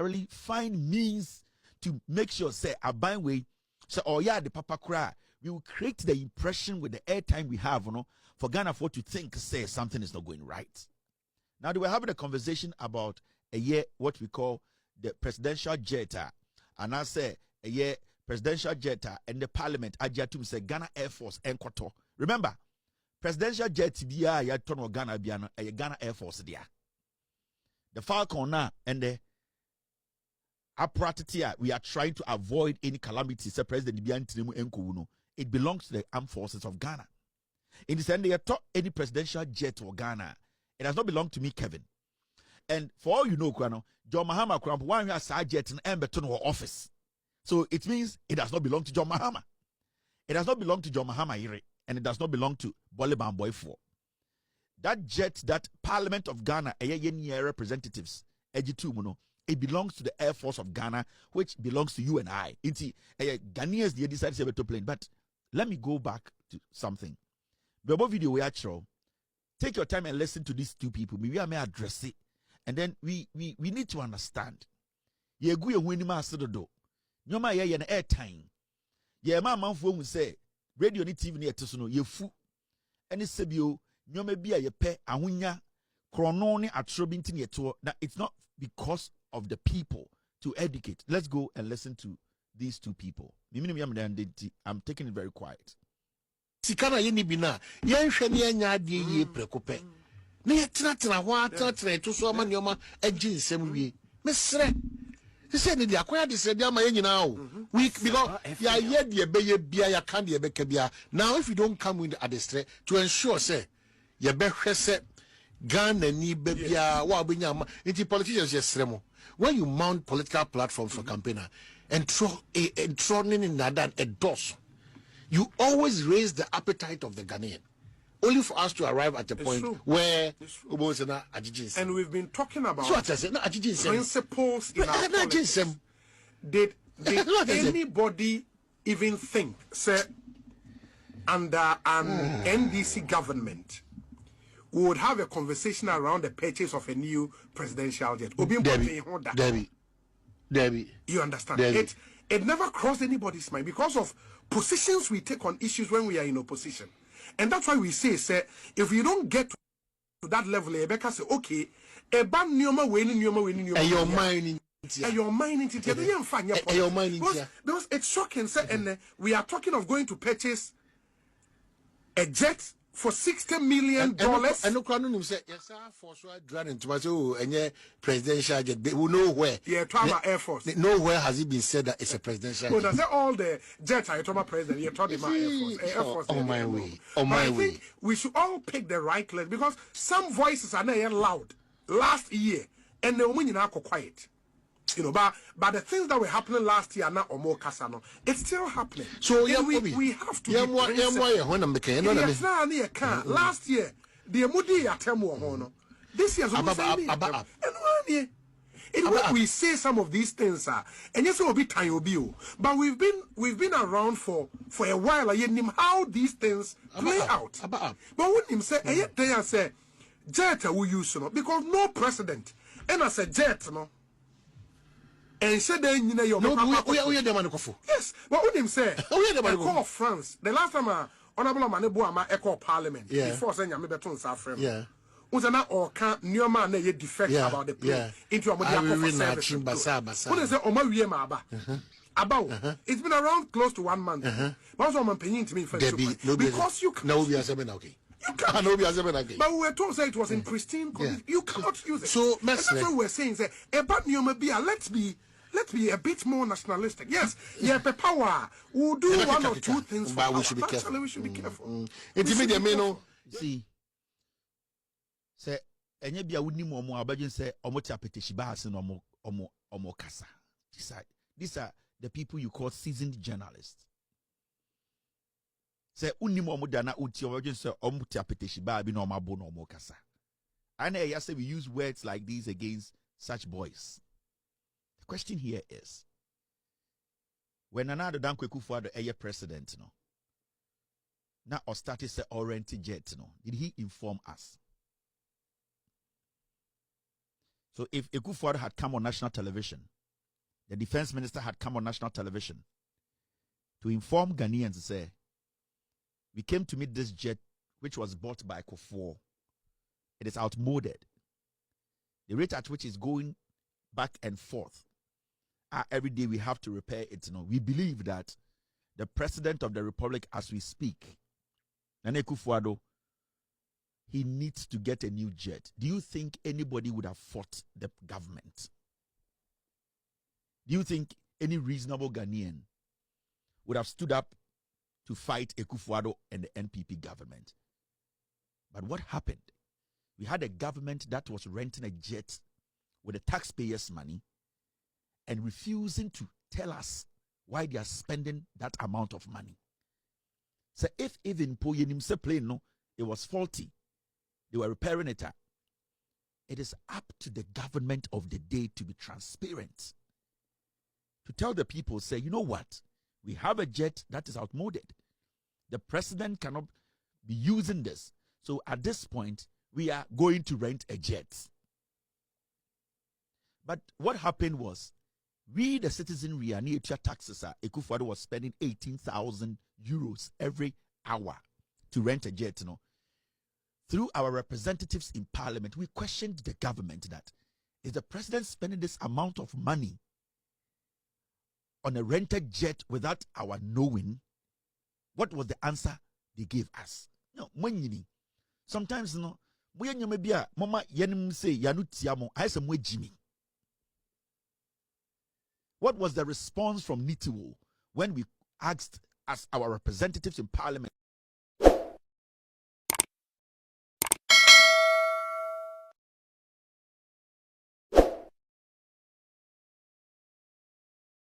really find means to make sure say a buying way. So oh yeah, the papa cry. We will create the impression with the airtime we have, for Ghana for to think say something is not going right. Now they were having a conversation about a year what we call the presidential jet, and I say a year presidential jet and the parliament ajatum say Ghana Air Force enkoto. Remember, presidential jet biya ya tono Ghana biano a Ghana Air Force dia. The Falcon now and the apparatus we are trying to avoid any calamity. Say President Biantinemu Enkuno. It belongs to the armed forces of Ghana. In the end, they are taught any presidential jet or Ghana. It does not belong to me, Kevin. And for all you know, John Mahama Kramp, one has a jet in Emberton or office. So it means it does not belong to John Mahama. It does not belong to John Mahama Ire, and it does not belong to Boliban Boy 4. That jet, that Parliament of Ghana, representatives, it belongs to the Air Force of Ghana, which belongs to you and I. Ghanaians, they decided to plane. But let me go back to something. The video we actually take your time and listen to these two people. Maybe I may address it, and then we need to understand. Ye go ye wini ma asedodo. Nyoma ye na airtime. Ye ma manfo mu say radio ni TV ni eteso no ye fu. Ene sebio nyoma bia ye pe ahonya krono ni atro binti ni eto. That it's not because of the people to educate. Let's go and listen to these two people. I'm taking it very quiet. Sikana yeni bina yenhwe ne anya ade ye prekope na yetenatena ho atenatena to so ama nyoma agi nsem wie mesre se ne dia kwaya de se dia ma yenyina o week because ya ye de beye bia ya kan de beka bia. Now if you don't come with adestre to ensure say ye behwe se Ghana ni bebia wa benya ma nti politicians yesre mo when you mount political platforms for campaigner and throw in that a dose. You always raise the appetite of the Ghanaian, only for us to arrive at a point where and we've been talking about principles in our politics. Did anybody even think, say, under an NDC government, we would have a conversation around the purchase of a new presidential jet? Debbie, you understand? It never crossed anybody's mind because of positions we take on issues when we are in opposition. And that's why we say, if you don't get to that level, Rebecca say, okay, a ban nyoma winning your mind because it's shocking, sir, and we are talking of going to purchase a jet for $60 million. And no crowd say yes, for so drawn into my and presidential jet. They will know where. Yeah, Trauma Air Force. Nowhere has it been said that it's a presidential jet. No, that's all the jets are Trauma president. You're talking about Air Force. On my way. On my way. I think we should all pick the right lane because some voices are not loud last year and the women are quiet. You know, but the things that were happening last year are not more casano. It's still happening. So we have to last year the Moody atemo this year's when we say some of these things are and yes will be time but we've been around for a while. I him how these things play out. But when him say they say jet will use because no precedent and I said jet no. And said then you know your yes, but when him say call France the last time honorable Manebo echo parliament before saying I'm beton Safrem. Yeah. Uzana or can't new man ye defect about the plane into a service. When they say about it's been around close to 1 month. But also I'm paying to me for because you can't. No, we are 7 okay. You can't. But we were told that it was in pristine condition. You cannot use it. So that's what we're saying. Say about new let's be a bit more nationalistic. Yes, yeah, the power. We'll do one or two things, but we should be careful. Actually, we should be careful. See, say, and you be a winning more abagin say, Omotia Petishibas and Omo Kasa. These are the people you call seasoned journalists. Say, Unimo Mudana Uti origin say, Omotia Petishiba, be no Mabo no Mokasa. And I say we use words like these against such boys. The question here is, when another Dankwe Kufuor the president, no, now or started say oriented jet, no, did he inform us? So if Ekufuado had come on national television, the defense minister had come on national television to inform Ghanaians to say, we came to meet this jet which was bought by Kufuor. It is outmoded. The rate at which it's going back and forth, every day we have to repair it. We believe that the president of the republic, as we speak, Nana Kufuor, he needs to get a new jet. Do you think anybody would have fought the government? Do you think any reasonable Ghanaian would have stood up to fight Ekufuado and the NPP government? But what happened? We had a government that was renting a jet with the taxpayers' money and refusing to tell us why they are spending that amount of money. So if even Poyenim se plane no, it was faulty, they were repairing it. It is up to the government of the day to be transparent. To tell the people, say, you know what? We have a jet that is outmoded. The president cannot be using this. So at this point, we are going to rent a jet. But what happened was, we, the citizenry, and near taxes, Ekufuado was spending 18,000 euros every hour to rent a jet. Through our representatives in parliament, we questioned the government that, is the president spending this amount of money on a rented jet without our knowing? What was the answer they gave us? No, sometimes mama say Jimmy. What was the response from Nitiwo when we asked as our representatives in parliament